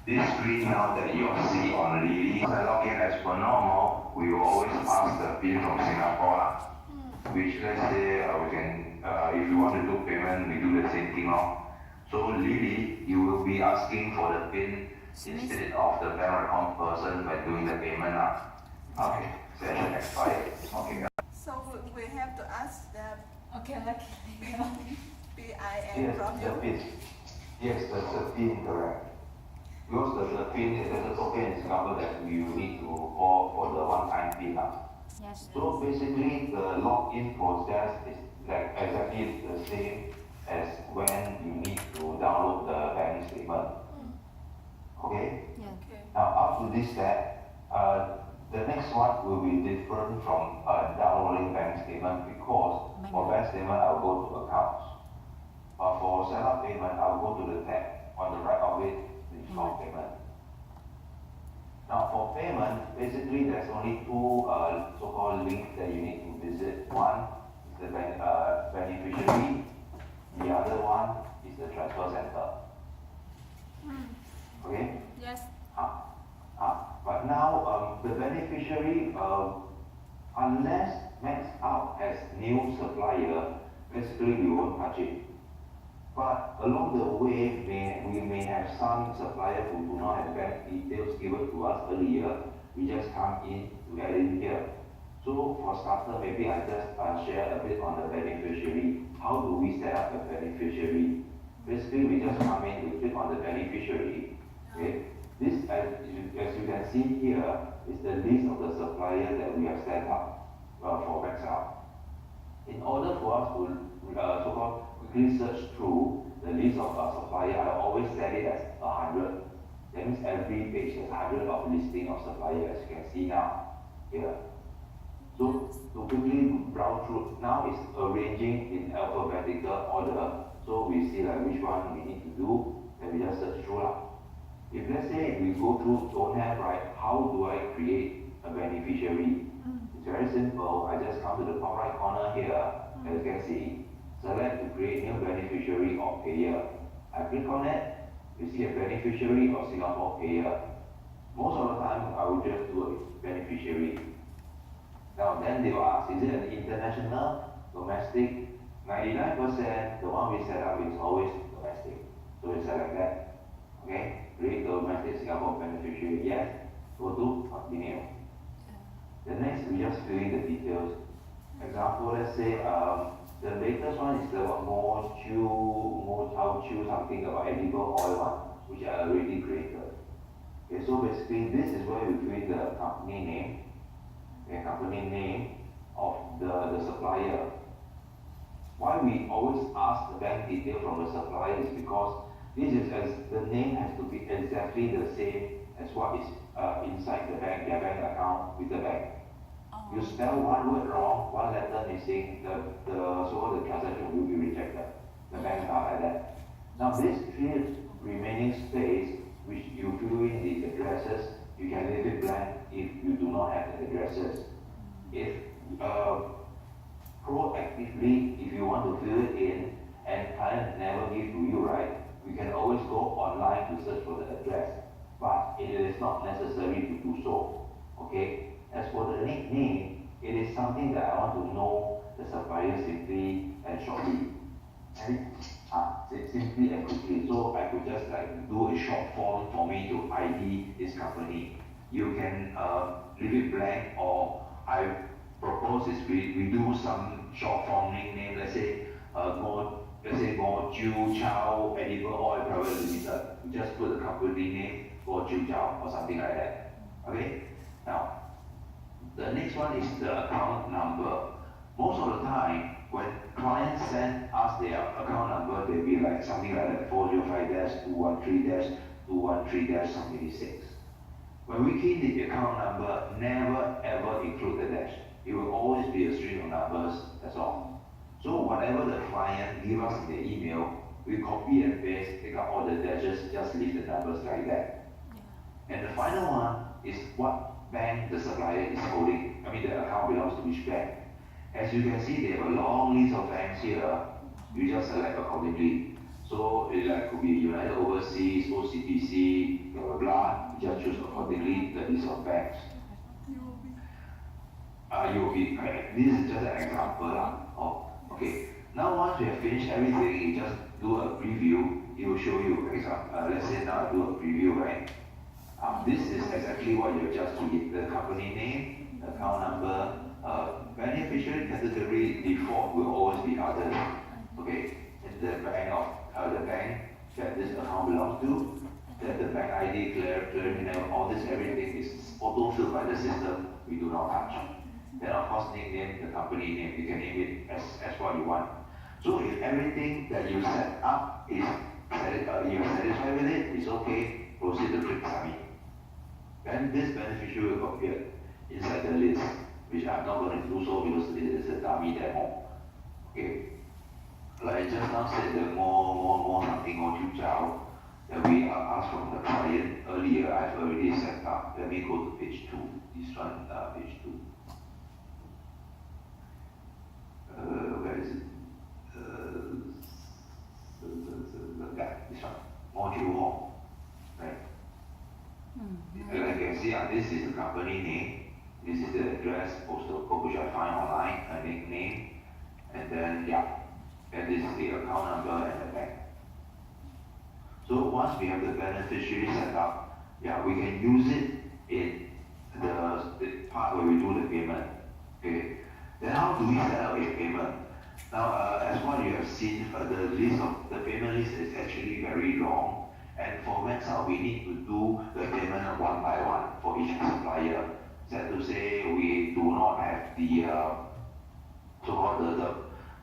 This screen now that you see on Lily, as I log in as per normal, we will always ask the PIN from Singapore, which let's say we can, if you want to do payment, we do the same thing now. So Lily, you will be asking for the PIN instead of the bank account person by doing the payment. Okay, session expired. Okay. So we have to ask the Okay, PIN Yes, from the you. PIN. Yes, that's the PIN, correct. Because the PIN is a token in Singapore that you need to call for the one-time PIN. Yes. So basically, the login process is like exactly the same as when you need to download the bank statement. Okay? Yeah. Okay. Now, up to this step, the next one will be different from downloading bank statement because for bank statement, I'll go to accounts. But for setup payment, I'll go to the tab on the right of it, which is called payment. Now for payment, basically there's only two so-called links that you need to visit. One is the beneficiary, the other one is the transfer center. Okay? Yes. But now the beneficiary, unless maxed out as new supplier, basically we won't touch it. But along the way, we may have some supplier who do not have bank details given to us earlier. We just come in to add in here. So for starter, maybe I just share a bit on the beneficiary. How do we set up a beneficiary? Basically, we just come in, we click on the beneficiary. Okay. This, as you can see here, is the list of the suppliers that we have set up for Excel. In order for us to so-called quickly search through the list of supplier, I always set it as 100. That means every page has 100 of listing of supplier, as you can see now here. So to quickly browse through, now it's arranging in alphabetical order. So we see like which one we need to do, and we just search through. If let's say we go through don't have, right, how do I create a beneficiary? It's very simple. I just come to the top right corner here, as you can see, select to create new beneficiary or payer. I click on it, you see a beneficiary or Singapore payer. Most of the time, I will just do a beneficiary. Now then they will ask, is it an international, domestic? 99%, the one we set up is always domestic. So we select that. Okay, create domestic Singapore beneficiary, yes. Go to continue. The next, we just fill in the details. Example, let's say the latest one is the more chew something about edible oil one, which I already created. Okay, so basically this is where we fill in the company name, the company name of the supplier. Why we always ask the bank detail from the supplier is because this is as the name has to be exactly the same as what is inside the bank, their bank account with the bank. You spell one word wrong, one letter missing, so the transaction will be rejected. The banks are like that. Now this remaining space, which you fill in the addresses, you can leave it blank if you do not have the addresses. If proactively, if you want to fill it in and client never give to you, right, we can always go online to search for the address, but it is not necessary to do so. Okay. As for the nickname, it is something that I want to know the supplier simply and shortly. Simply and quickly. So I could just like do a short form for me to ID this company. You can leave it blank, or I propose is we do some short form nickname. Let's say Mo Jiu Chow Edible Oil Private Limited. We just put the company name Mo Jiu Chow or something like that. Okay. Now. The next one is the account number. Most of the time, when clients send us their account number, they'll be like something like that 405-213-213-76. When we key the account number, never ever include the dash. It will always be a string of numbers, that's all. So whatever the client give us in the email, we copy and paste, take out all the dashes, just leave the numbers like that. And the final one is what bank the supplier is holding. I mean the account belongs to which bank. As you can see, they have a long list of banks here. You just select accordingly. So it like could be United Overseas, OCBC, blah blah blah. You just choose accordingly the list of banks. UOB, correct. This is just an example lah. Oh, okay. Now once we have finished everything, you just do a preview. It will show you, for example, let's say now I do a preview, right? This is exactly what you just key. The company name, the account number, beneficiary category default will always be others. Okay, and the bank the bank that this account belongs to, that the bank ID, clearing name, all this everything is auto filled by the system. We do not touch. Then of course name the company name. You can name it as what you want. So if everything that you set up is you're satisfied with it, it's okay. Proceed to click submit. Then this beneficiary will appear inside the list, which I'm not going to do so because it is a dummy demo. Okay. Like I just now said, the more something more detail that we are asked from the client earlier, I've already set up. Let me go to page 2. This one, page 2. Where is it? This one. Module 4. Right? Like you can see, this is the company name. This is the address, postal code, which I find online, a nickname, and then, and this is the account number and the bank. So once we have the beneficiary set up, we can use it in the part where we do the payment. Okay. Then how do we set up a payment? Now, as what you have seen, the list of the payment list is actually very long, and for max out, we need to do the payment one by one for each supplier. That to say, we do not have the so-called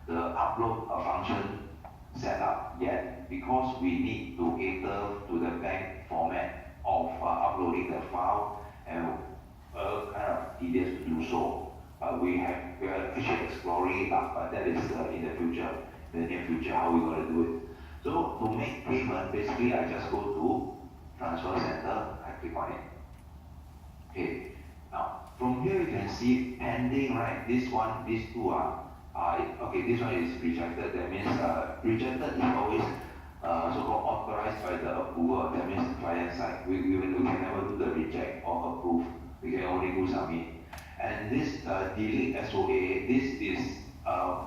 the upload function set up yet, because we need to cater to the bank format of uploading the file, and kind of tedious to do so. We are actually exploring it, but that is in the future, in the near future, how we're going to do it. So to make payment, basically I just go to Transfer Center, I click on it. Okay. Now from here you can see pending, right? This one, these two are okay. This one is rejected. That means rejected is always so-called authorized by the approver. That means the client side. We can never do the reject or approve. We can only do submit. And this delete SOA, this is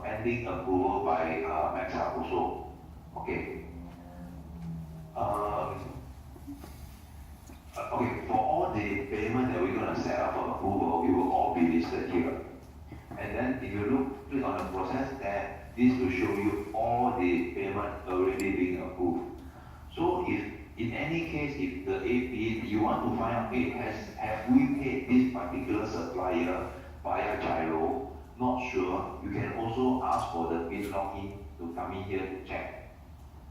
pending approval by Maxa also. Okay. Okay, for all the payment that we're going to set up for approval, it will all be listed here. And then if you click on the process tab, this will show you all the payment already being approved. So if in any case, if the AP, you want to find out, have we paid this particular supplier via Gyro? Not sure. You can also ask for the PIN login to come in here to check.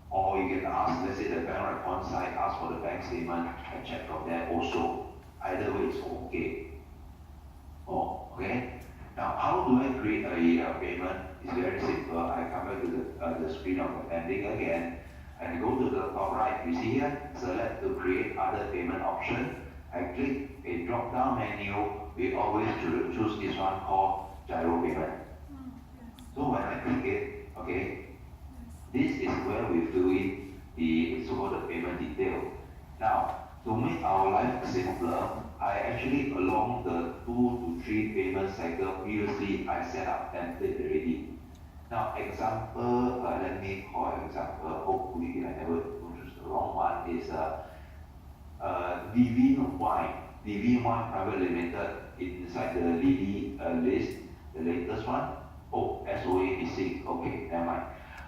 Or you can ask, let's say the bank record side, ask for the bank statement and check from there also. Either way is okay. Oh, okay. Now, how do I create a payment? It's very simple. I come back to the screen of the pending again. And go to the top right, you see here, select to create other payment option. I click a drop down menu, we always choose this one called Gyro Payment. So when I click it, okay, this is where we fill in the so-called payment detail. Now, to make our life simpler, I actually along the 2 to 3 payment cycle previously I set up template already. Now, example, let me call example, hopefully I never choose the wrong one, is Yeefun Wine. Yeefun Wine Private Limited inside the Lily list, the latest one. Oh, SOA missing, okay, never mind.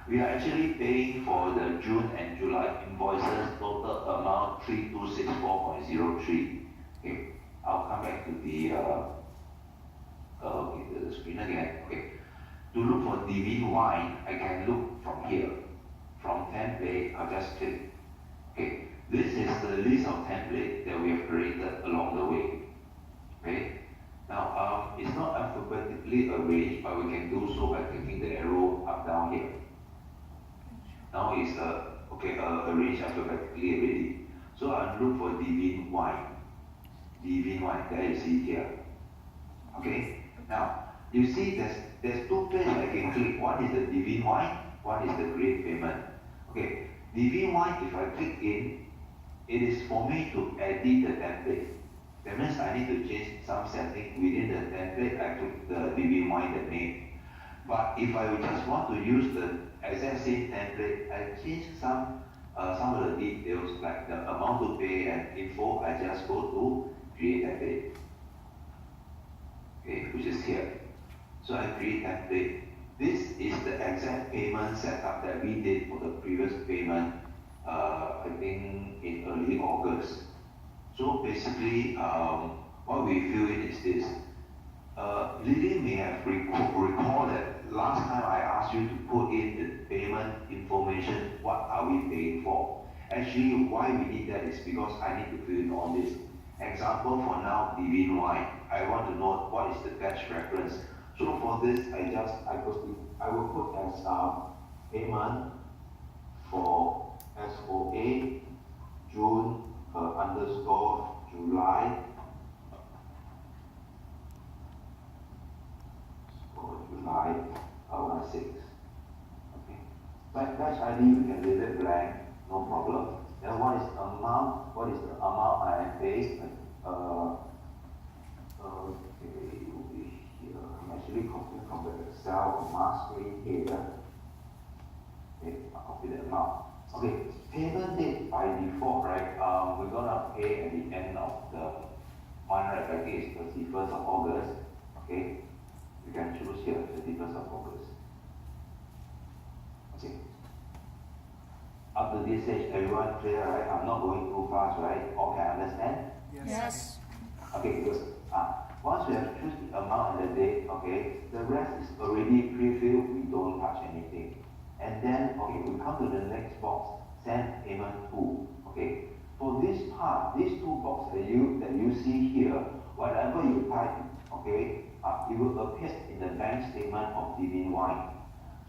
We are actually paying for the June and July invoices, total amount 3264.03. Okay, I'll come back to the screen again. Okay. To look for Yeefun Wine, I can look from here. From template, I'll just click. Okay, this is the list of templates that we have created along the way. Okay, now it's not alphabetically arranged, but we can do so by clicking the arrow up down here. Now it's arranged alphabetically already. So I'll look for Yeefun Wine. Yeefun Wine, there you see here. Okay, now you see there's 2 places I can click. One is the Yeefun Wine, one is the create payment. Okay, Living Wine, if I click in, it is for me to edit the template. That means I need to change some setting within the template. I click the Living Wine, the name. But if I just want to use the exact same template, I change some of the details like the amount to pay and info. I just go to create template, okay, which is here. So I create template. This is the exact payment setup that we did for the previous payment, I think in early August. So basically, what we feel is this. Lily may have recalled that last time I asked you to put in the payment information, what are we paying for? Actually, why we need that is because I need to fill in all this. Example for now, Living Wine. I want to know what is the batch reference. So for this, I will put as payment for SOA June underscore July. July 6. Okay. But batch ID you can leave it blank, no problem. Then what is the amount? What is the amount I am paying? Okay, it will be here. I'm actually copying from the Excel on my screen here. Okay, I'll copy the amount. Okay, payment date by default, right? We're gonna pay at the end of the month, right? I think it's 31st of August. Okay. You can choose here, 31st of August. Okay. Up to this stage, everyone clear, right? I'm not going too fast, right? All can understand? Yes. Okay, because once we have choose the amount and the date, okay, the rest is already pre-filled, we don't touch anything. And then, okay, we come to the next box, send payment to, okay. For this part, these two boxes that you see here, whatever you type, okay, it will appear in the bank statement of Living Wine.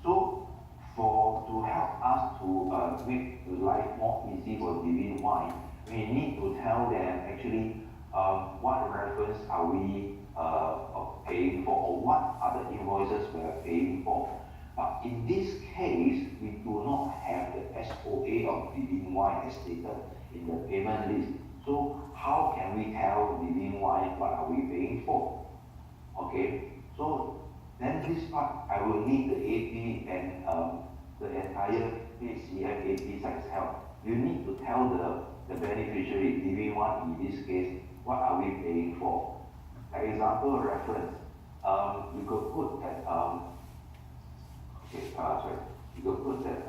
So, to help us to make the life more easy for Living Wine, we need to tell them actually what reference are we paying for, or what are the invoices we are paying for. But in this case, we do not have the SOA of Living Wine as stated in the payment list. So how can we tell Living Wine what are we paying for? Okay, so then this part I will need the AP and the entire HCF AP size help. You need to tell the beneficiary, Living One in this case, what are we paying for? Like example reference, you could put that you could put that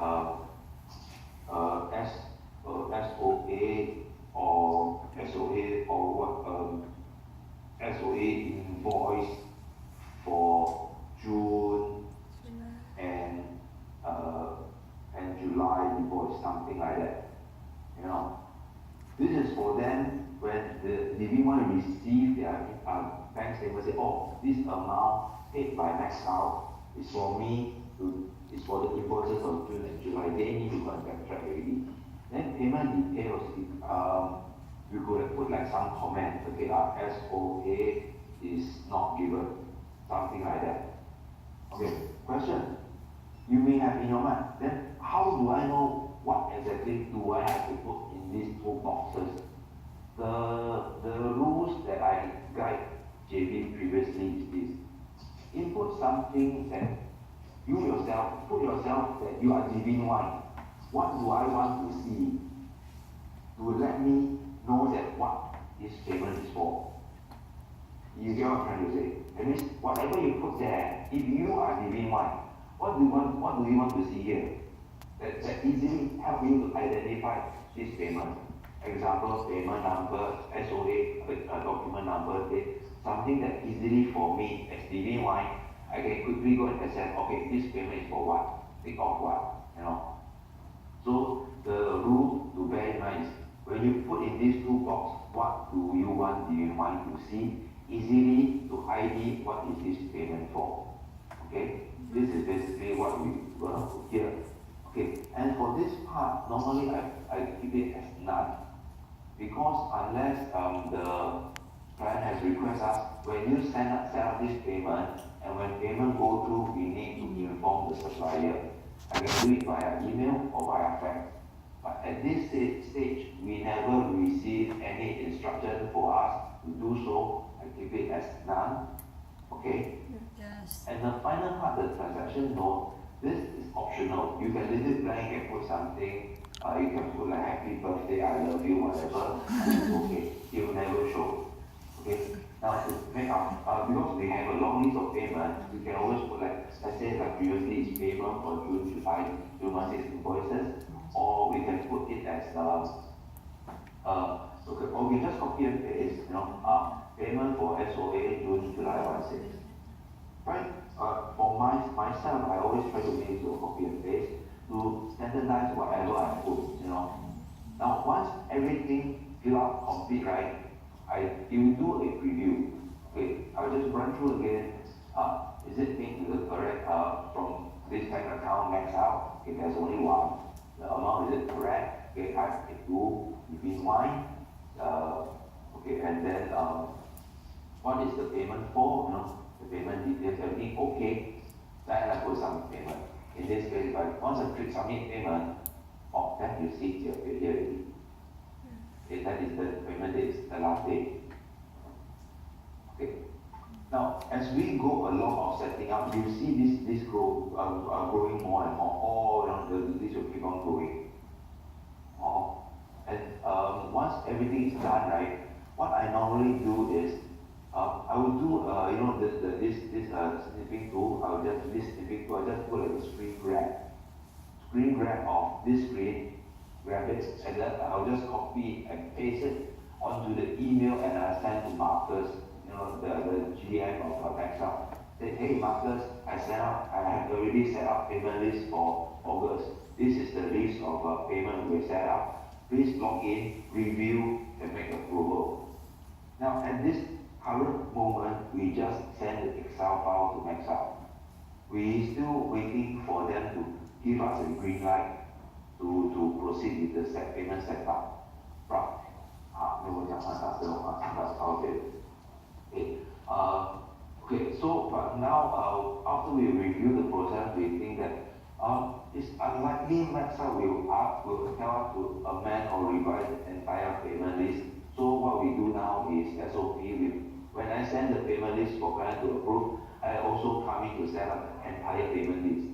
SOA or SOA or what SOA invoice for June and July invoice, something like that. You know, this is for them when the Living One receive their bank statement. Say, oh, this amount paid by Maxout is for me is for the invoices of June and July. They need to go and backtrack already. Then payment details. You could have put like some comment. Okay, SOA is not given, something like that. Okay, question. You may have in your mind, then how do I know what exactly do I have to put in these two boxes? The rules that I guide JB previously is this. Input something that you yourself, put yourself that you are Living One. What do I want to see to let me know that what this payment is for? You get what I'm trying to say? That means whatever you put there, if you are Living One, what do you want to see here? That easily help you to identify this payment. Example, payment number, SOA, document number, something that easily for me as Living One, I can quickly go and assess, okay, this payment is for what? Take off what? You know. So the rule to bear in mind is when you put in these two boxes, what do you want Living One to see? Easily to ID what is this payment for. Okay? This is basically what we're going to put here. Okay, and for this part, normally I keep it as none. Because unless the client has requested us, when you set up this payment, and when payment go through, we need to inform the supplier. I can do it via email or via fax. But at this stage, we never received any instruction for us to do so. I keep it as none. Okay? Yes. And the final part, the transaction note, this is optional. You can leave it blank and put something. You can put like happy birthday, I love you, whatever. It's okay. It will never show. Okay? Now to make up, because we have a long list of payment, we can always put like, let's say like previously it's payment for June, July, 2 months invoices, or we can put it as okay, or we just copy and paste, payment for SOA June, July 16. Right? For myself, I always try to make to copy and paste to standardize whatever I put, Now, once everything fill up complete, right, you do a preview. Okay, I'll just run through again. Is it being correct from this bank account max out? If there's only one, the amount is it correct? Okay, I do between mine. Okay, and then what is the payment for? The payment details, everything okay. Then I put some payment. In this case, once I click submit payment, then you see it's here already. Okay, that is the payment date, the last day. Okay. Now, as we go along of setting up, you see this growing more and more. This will keep on growing. And once everything is done, right, what I normally do is I will do this snipping tool. I'll just put like a screen grab of this screen, grab it, and then I'll just copy and paste it onto the email and I send to Marcus, the GM of Excel. Say, hey Marcus, I have already set up payment list for August. This is the list of payment we set up. Please log in, review, and make approval. Now at this current moment, we just send the Excel file to Excel. We still waiting for them to give us a green light to proceed with the payment setup. Right. Okay, so but now after we review the process, we think that it's unlikely Excel will tell us to amend or revise the entire payment list. So what we do now is SOP. When I send the payment list for client to approve, I also come in to set up the entire payment list.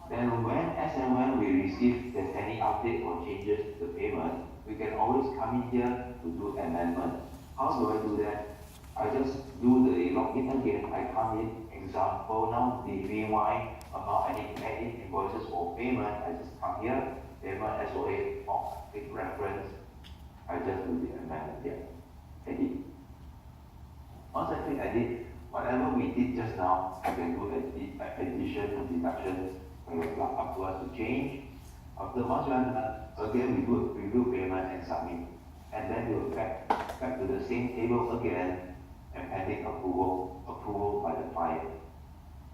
Then as and when we receive there's any update or changes to the payment, we can always come in here to do amendment. How do I do that? I just do the login again. I come in, example now, the VY amount, I need to edit invoices for payment. I just come here, payment SOA, click reference. I just do the amendment here. Edit. Once I click edit, whatever we did just now, I can do addition and deduction up to us to change. After once we are done, again we do review payment and submit. And then we'll back to the same table again and pending approval by the client.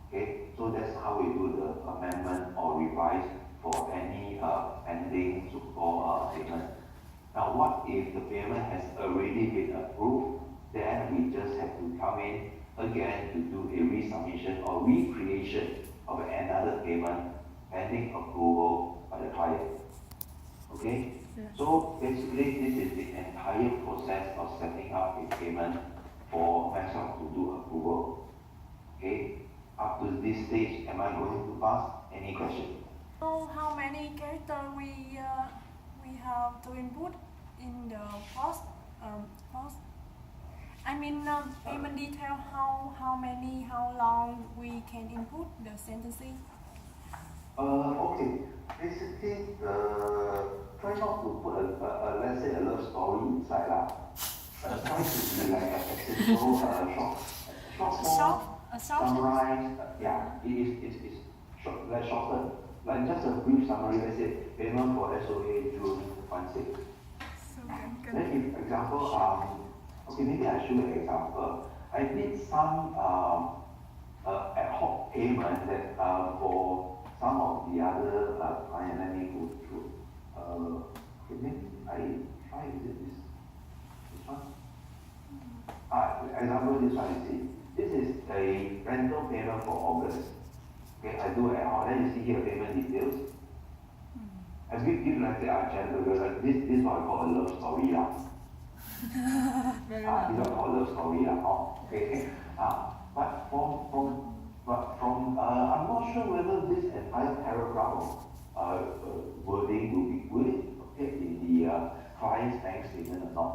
Okay, so that's how we do the amendment or revise for any pending support payment. Now, what if the payment has already been approved? Then we just have to come in again to do a resubmission or recreation of another payment pending approval by the client. Okay? Yeah. So basically, this is the entire process of setting up a payment for Microsoft to do approval. Okay? Up to this stage, am I going too fast? Any question? So how many characters we have to input in the post? I mean payment detail. How long we can input the sentencing? Okay. Basically, try not to put let's say a love story inside lah. Try to be like a simple short summarize. Yeah, it's short, like shorter. Like just a brief summary. Let's say payment for SOA June 16. Then, if example, okay, maybe I show an example. I did some ad hoc payment that for some of the other clients. Let me go through. Okay, maybe I try this one. Example, this one you see. This is a rental payment for August. Okay, I do ad hoc. Then you see here payment details. I give like the channel because this is what I call a love story lah. This is what I call a love story lah. Oh, okay. But from I'm not sure whether this entire paragraph wording will it appear in the client's bank statement or not.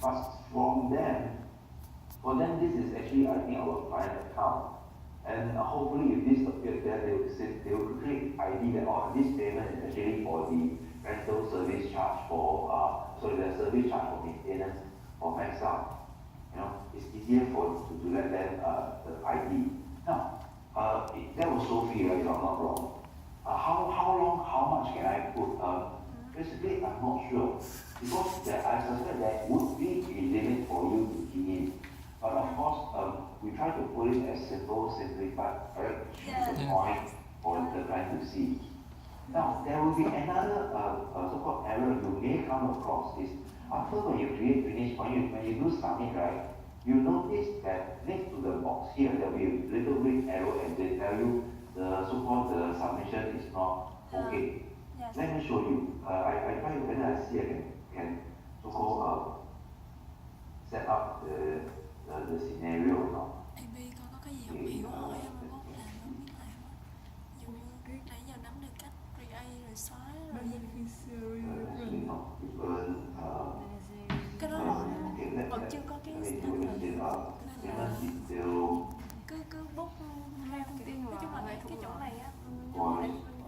But for them this is actually I think our client account. And hopefully if this appears there, they will create ID that this payment is actually for the rental service charge for the service charge for maintenance for max out. You know, it's easier to let them the ID. Now, that was Sophie, right? If I'm not wrong. How long? How much can I put? Basically, I'm not sure because I suspect there would be a limit for you to key in. But of course, we try to put it as simplified, right? To the point for the client to see. Now, there will be another so-called error you may come across is after when you create finish, when you do submit, right? You notice that next to the box here, there will be a little red arrow and they tell you the so-called the submission is not okay. Yes. Let me show you. I try when I see I can so-called set up the scenario now. AB có cái gì không hiểu hỏi em không làm không biết làm á. Ví dụ như nãy giờ nắm được cách create rồi xóa rồi cái đó vẫn chưa có cái step rồi nên là cứ book theo nói chung là cái chỗ này á mình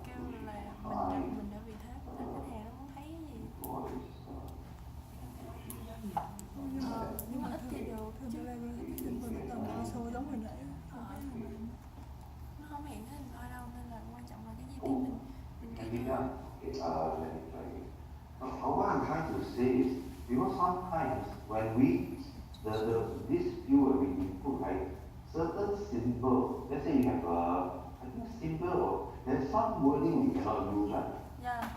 kêu là mình đã vì thế nên khách hàng nó muốn thấy cái gì nhưng mà ít thì được chứ giống hồi nãy nó không hiện cái hình thôi đâu nên là quan trọng là cái gì thì mình what I'm trying to say is because sometimes when this view where we input right certain symbol, let's say you have I think symbol or there's some wording we cannot use, right? Yeah.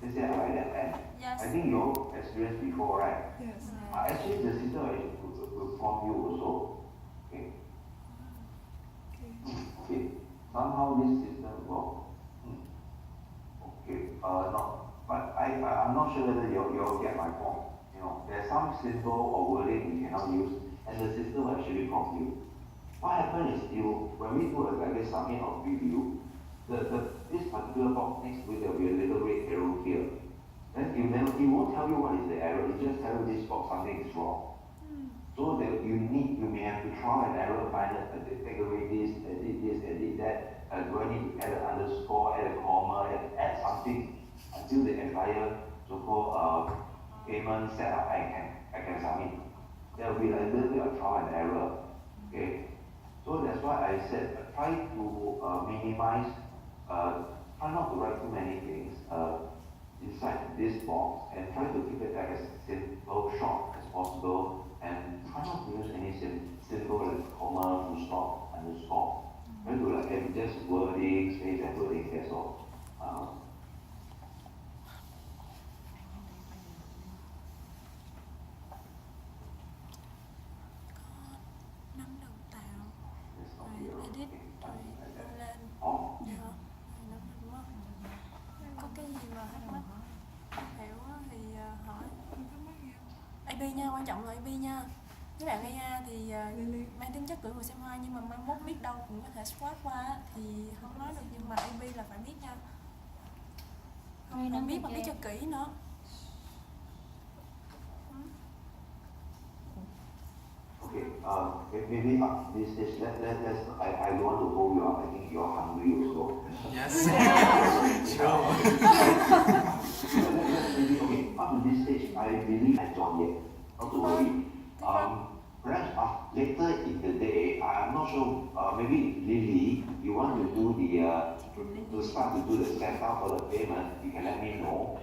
Let's say like that and Yes. I think you experienced before, right? Yes. Actually the system will prompt you also. Okay. Okay. Somehow this system will okay. No. But I'm not sure whether you'll get my point. You know, there's some symbol or wording we cannot use, and the system will actually prompt you. What happens is when we do like this submit or preview, this particular box next to it there will be a little red arrow here. Then it won't tell you what is the error. It just tell you this box something is wrong. So that you may have to try and error, find it, take away this, edit that. Do I need to add an underscore, add a comma, add something until the entire so-called payment setup I can submit. There will be a little bit of trial and error. Okay, so that's why I said try to minimize, try not to write too many things inside this box and try to keep it as simple, short as possible, and try not to use any symbol like comma, full stop, underscore. Try to like just wording, space and wording, that's all. edit rồi lên có cái gì mà thắc mắc không hiểu thì hỏi AB nha, quan trọng là AB nha. Các bạn AI thì mang tính chất gửi vào xem hoa nhưng mà mai mốt biết đâu cũng có thể swap qua thì không nói được, nhưng mà AB là phải biết nha, không phải biết mà biết cho kỹ nữa. Okay, maybe this I don't want to hold you up. I think you're hungry also. Yes. Sure. Okay, up to this stage, I believe I don't yet. Not to worry. Perhaps later in the day, I'm not sure. Maybe Lily, you want to do to start to do the setup for the payment. You can let me know.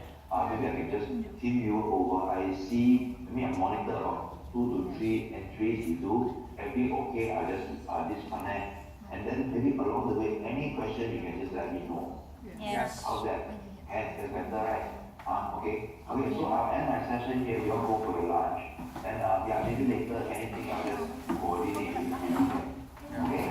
Maybe I can just team you over. I see. Maybe I monitor about 2 to 3 entries you do. Every okay, I just disconnect. And then maybe along the way, any question you can just let me know. Yes. How's that? And that's better, right? Okay. Okay, so I'll end my session here. You all go for your lunch. And yeah, maybe later anything I'll just coordinate with you. Okay.